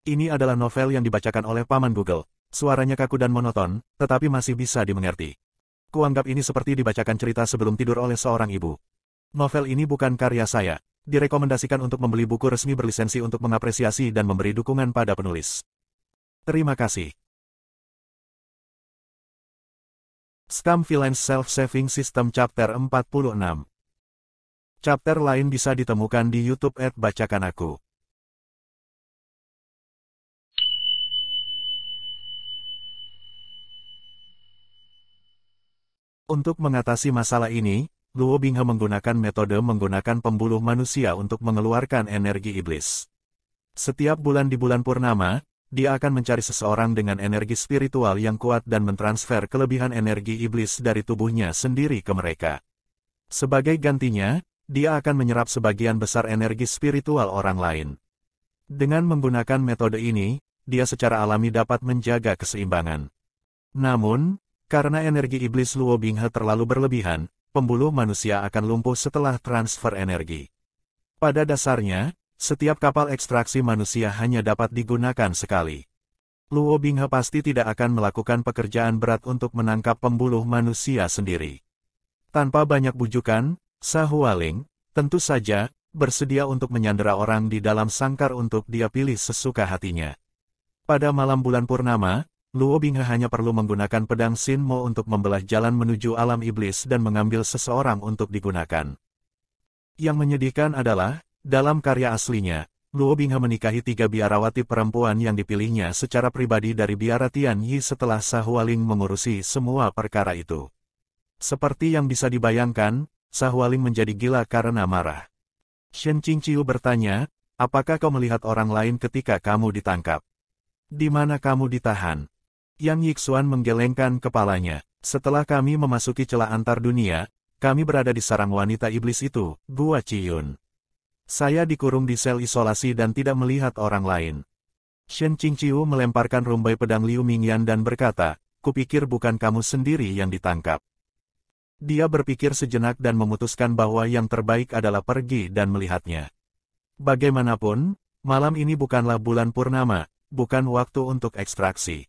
Ini adalah novel yang dibacakan oleh Paman Google. Suaranya kaku dan monoton, tetapi masih bisa dimengerti. Kuanggap ini seperti dibacakan cerita sebelum tidur oleh seorang ibu. Novel ini bukan karya saya. Direkomendasikan untuk membeli buku resmi berlisensi untuk mengapresiasi dan memberi dukungan pada penulis. Terima kasih. Scam Villains Self-Saving System Chapter 46. Chapter lain bisa ditemukan di YouTube @bacakan aku. Untuk mengatasi masalah ini, Luo Binghe menggunakan metode menggunakan pembuluh manusia untuk mengeluarkan energi iblis. Setiap bulan di bulan purnama, dia akan mencari seseorang dengan energi spiritual yang kuat dan mentransfer kelebihan energi iblis dari tubuhnya sendiri ke mereka. Sebagai gantinya, dia akan menyerap sebagian besar energi spiritual orang lain. Dengan menggunakan metode ini, dia secara alami dapat menjaga keseimbangan. Namun, karena energi iblis Luo Binghe terlalu berlebihan, pembuluh manusia akan lumpuh setelah transfer energi. Pada dasarnya, setiap kapal ekstraksi manusia hanya dapat digunakan sekali. Luo Binghe pasti tidak akan melakukan pekerjaan berat untuk menangkap pembuluh manusia sendiri. Tanpa banyak bujukan, Sa Hualing, tentu saja, bersedia untuk menyandera orang di dalam sangkar untuk dia pilih sesuka hatinya. Pada malam bulan purnama, Luo Binghe hanya perlu menggunakan pedang Sinmo untuk membelah jalan menuju alam iblis dan mengambil seseorang untuk digunakan. Yang menyedihkan adalah, dalam karya aslinya, Luo Binghe menikahi 3 biarawati perempuan yang dipilihnya secara pribadi dari biara Tian Yi setelah Sa Hualing mengurusi semua perkara itu. Seperti yang bisa dibayangkan, Sa Hualing menjadi gila karena marah. Shen Qingqiu bertanya, apakah kau melihat orang lain ketika kamu ditangkap? Di mana kamu ditahan? Yang Yixuan menggelengkan kepalanya. Setelah kami memasuki celah antar dunia, kami berada di sarang wanita iblis itu, Gua Ciyun. Saya dikurung di sel isolasi dan tidak melihat orang lain. Shen Qingqiu melemparkan rumbai pedang Liu Mingyan dan berkata, kupikir bukan kamu sendiri yang ditangkap. Dia berpikir sejenak dan memutuskan bahwa yang terbaik adalah pergi dan melihatnya. Bagaimanapun, malam ini bukanlah bulan purnama, bukan waktu untuk ekstraksi.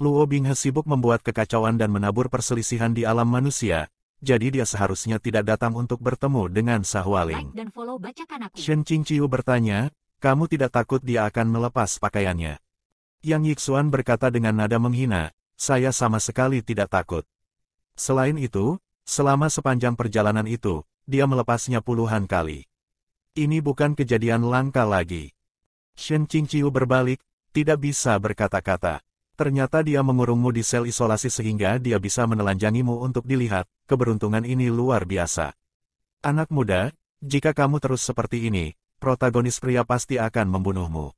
Luo Binghe sibuk membuat kekacauan dan menabur perselisihan di alam manusia, jadi dia seharusnya tidak datang untuk bertemu dengan Sa Hualing. Shen Qingqiu bertanya, kamu tidak takut dia akan melepas pakaiannya? Yang Yixuan berkata dengan nada menghina, saya sama sekali tidak takut. Selain itu, selama sepanjang perjalanan itu, dia melepasnya puluhan kali. Ini bukan kejadian langka lagi. Shen Qingqiu berbalik, tidak bisa berkata-kata. Ternyata dia mengurungmu di sel isolasi sehingga dia bisa menelanjangimu untuk dilihat, keberuntungan ini luar biasa. Anak muda, jika kamu terus seperti ini, protagonis pria pasti akan membunuhmu.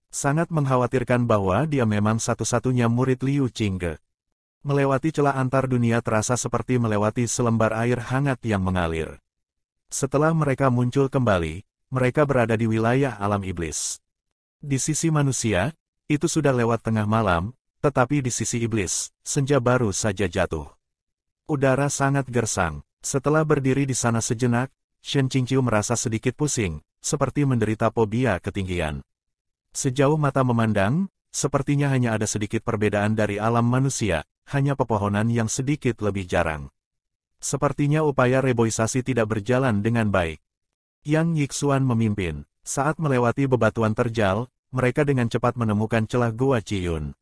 Sangat mengkhawatirkan bahwa dia memang satu-satunya murid Liu Qingge. Melewati celah antar dunia terasa seperti melewati selembar air hangat yang mengalir. Setelah mereka muncul kembali, mereka berada di wilayah alam iblis. Di sisi manusia, itu sudah lewat tengah malam, tetapi di sisi iblis, senja baru saja jatuh. Udara sangat gersang. Setelah berdiri di sana sejenak, Shen Qingqiu merasa sedikit pusing, seperti menderita fobia ketinggian. Sejauh mata memandang, sepertinya hanya ada sedikit perbedaan dari alam manusia, hanya pepohonan yang sedikit lebih jarang. Sepertinya upaya reboisasi tidak berjalan dengan baik. Yang Yixuan memimpin. Saat melewati bebatuan terjal, mereka dengan cepat menemukan celah Gua Ciyun.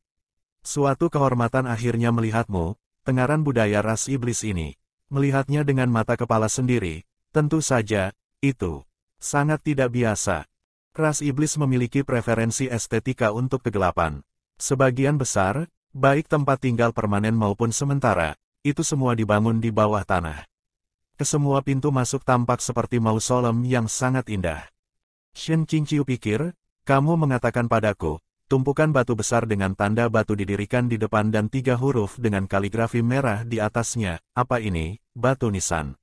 Suatu kehormatan akhirnya melihatmu, tengaran budaya ras iblis ini. Melihatnya dengan mata kepala sendiri, tentu saja, itu sangat tidak biasa. Ras iblis memiliki preferensi estetika untuk kegelapan. Sebagian besar, baik tempat tinggal permanen maupun sementara, itu semua dibangun di bawah tanah. Kesemua pintu masuk tampak seperti mausolem yang sangat indah. Shen Qingqiu pikir, kamu mengatakan padaku, tumpukan batu besar dengan tanda batu didirikan di depan dan 3 huruf dengan kaligrafi merah di atasnya, apa ini, batu nisan.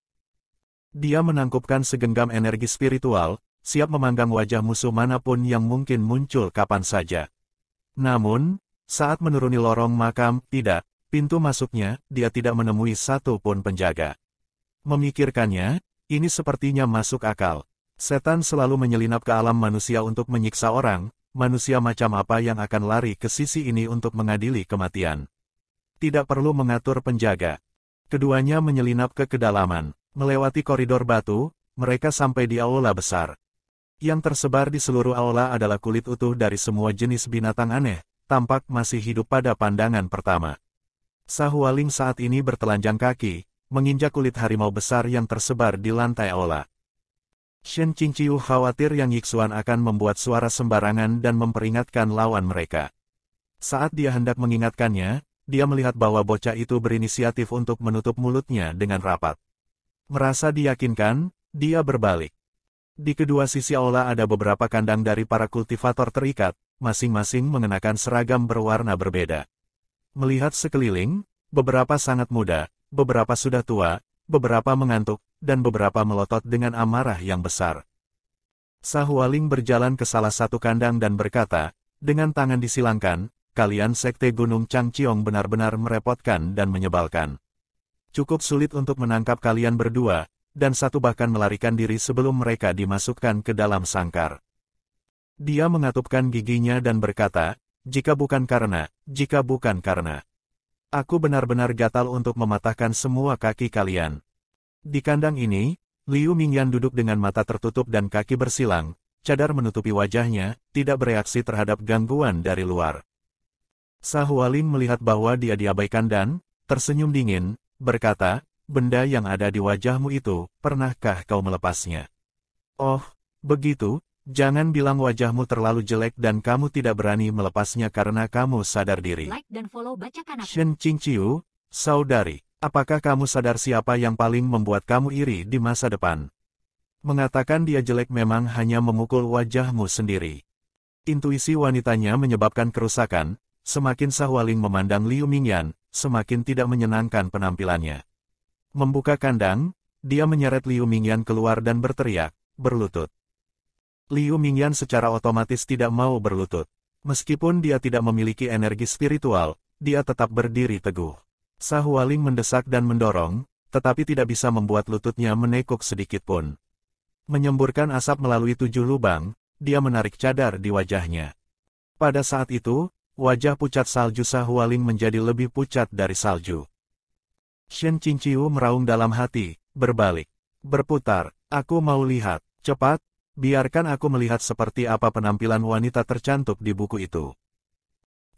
Dia menangkupkan segenggam energi spiritual, siap memanggang wajah musuh manapun yang mungkin muncul kapan saja. Namun, saat menuruni lorong makam, tidak, pintu masuknya, dia tidak menemui satu pun penjaga. Memikirkannya, ini sepertinya masuk akal. Setan selalu menyelinap ke alam manusia untuk menyiksa orang, manusia macam apa yang akan lari ke sisi ini untuk mengadili kematian? Tidak perlu mengatur penjaga. Keduanya menyelinap ke kedalaman. Melewati koridor batu, mereka sampai di aula besar. Yang tersebar di seluruh aula adalah kulit utuh dari semua jenis binatang aneh, tampak masih hidup pada pandangan pertama. Sahualing saat ini bertelanjang kaki, menginjak kulit harimau besar yang tersebar di lantai aula. Shen Qingqiu khawatir Yang Yixuan akan membuat suara sembarangan dan memperingatkan lawan mereka. Saat dia hendak mengingatkannya, dia melihat bahwa bocah itu berinisiatif untuk menutup mulutnya dengan rapat. Merasa diyakinkan, dia berbalik. Di kedua sisi aula ada beberapa kandang dari para kultivator terikat, masing-masing mengenakan seragam berwarna berbeda. Melihat sekeliling, beberapa sangat muda, beberapa sudah tua, beberapa mengantuk, dan beberapa melotot dengan amarah yang besar. Sahualing berjalan ke salah satu kandang dan berkata, dengan tangan disilangkan, kalian sekte Gunung Changqiong benar-benar merepotkan dan menyebalkan. Cukup sulit untuk menangkap kalian berdua, dan satu bahkan melarikan diri sebelum mereka dimasukkan ke dalam sangkar. Dia mengatupkan giginya dan berkata, jika bukan karena, aku benar-benar gatal untuk mematahkan semua kaki kalian. Di kandang ini, Liu Mingyan duduk dengan mata tertutup dan kaki bersilang, cadar menutupi wajahnya, tidak bereaksi terhadap gangguan dari luar. Sahualing melihat bahwa dia diabaikan dan, tersenyum dingin, berkata, benda yang ada di wajahmu itu, pernahkah kau melepasnya? Oh, begitu, jangan bilang wajahmu terlalu jelek dan kamu tidak berani melepasnya karena kamu sadar diri. Like dan follow Bacakan Aku. Shen Qingqiu, saudari, apakah kamu sadar siapa yang paling membuat kamu iri di masa depan? Mengatakan dia jelek memang hanya memukul wajahmu sendiri. Intuisi wanitanya menyebabkan kerusakan, semakin Sahualing memandang Liu Mingyan, semakin tidak menyenangkan penampilannya. Membuka kandang, dia menyeret Liu Mingyan keluar dan berteriak, berlutut. Liu Mingyan secara otomatis tidak mau berlutut. Meskipun dia tidak memiliki energi spiritual, dia tetap berdiri teguh. Sahualing mendesak dan mendorong, tetapi tidak bisa membuat lututnya menekuk sedikitpun. Menyemburkan asap melalui 7 lubang, dia menarik cadar di wajahnya. Pada saat itu, wajah pucat salju Sahualing menjadi lebih pucat dari salju. Shen Qingqiu meraung dalam hati, berbalik. Berputar, aku mau lihat, cepat, biarkan aku melihat seperti apa penampilan wanita tercantik di buku itu.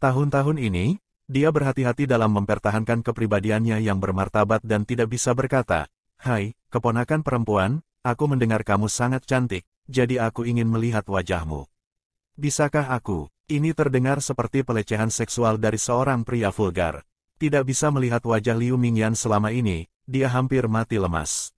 Tahun-tahun ini, dia berhati-hati dalam mempertahankan kepribadiannya yang bermartabat dan tidak bisa berkata, hai, keponakan perempuan, aku mendengar kamu sangat cantik, jadi aku ingin melihat wajahmu. Bisakah aku? Ini terdengar seperti pelecehan seksual dari seorang pria vulgar. Tidak bisa melihat wajah Liu Mingyan selama ini, dia hampir mati lemas.